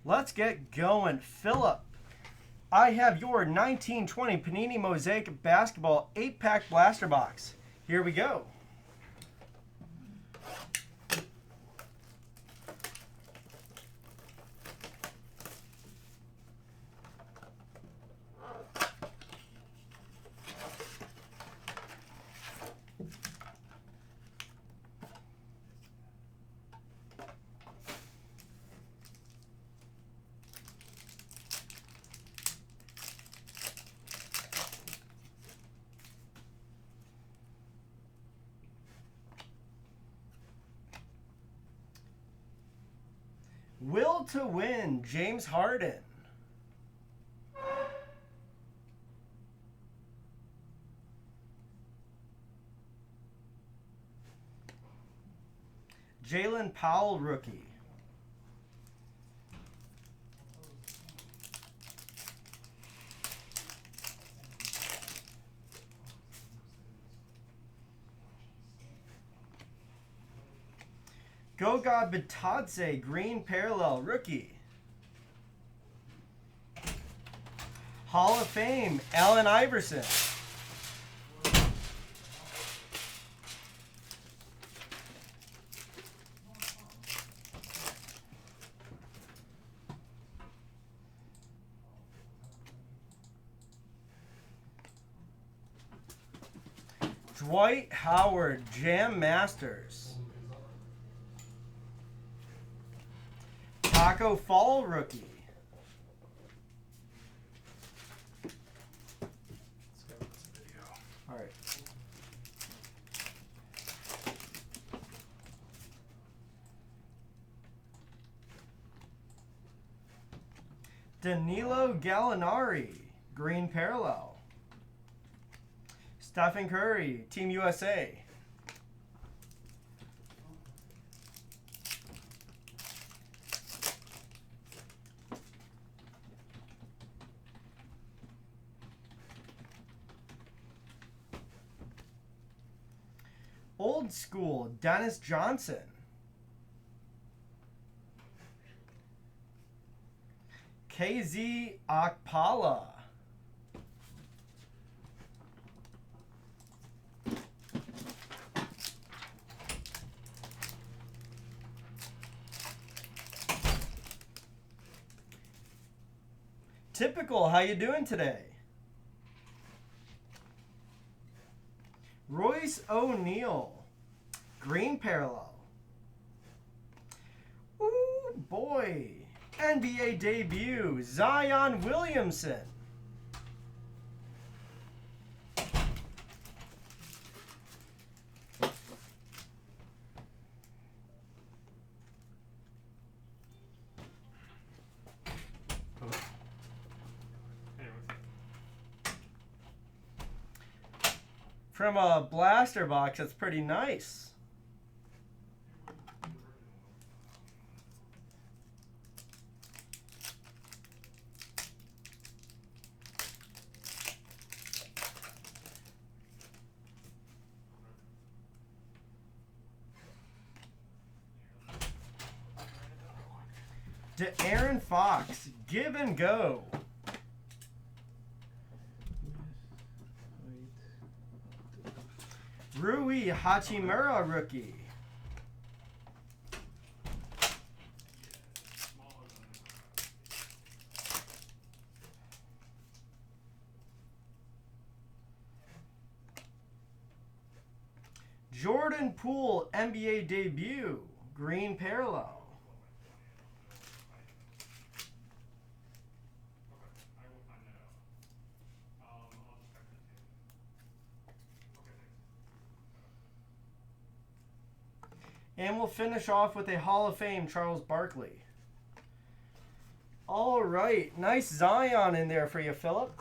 Let's get going. Phillip, I have your 1920 Panini Mosaic Basketball 8-pack blaster box. Here we go. Will to win, James Harden. Jalen Powell, rookie. Goga Bitadze, green parallel, rookie. Hall of Fame, Allen Iverson. Dwight Howard, Jam Masters. Taco Fall, rookie. All right. Danilo Gallinari, green parallel. Stephen Curry, Team USA. Old school, Dennis Johnson. KZ Okpala. Typical, how you doing today? Royce O'Neal, green parallel. Ooh, boy. NBA debut, Zion Williamson. From a blaster box, that's pretty nice. De'Aaron Fox, give and go. Rui Hachimura, rookie. Jordan Poole, NBA debut, green parallel. And we'll finish off with a Hall of Fame, Charles Barkley. All right, nice Zion in there for you, Phillip.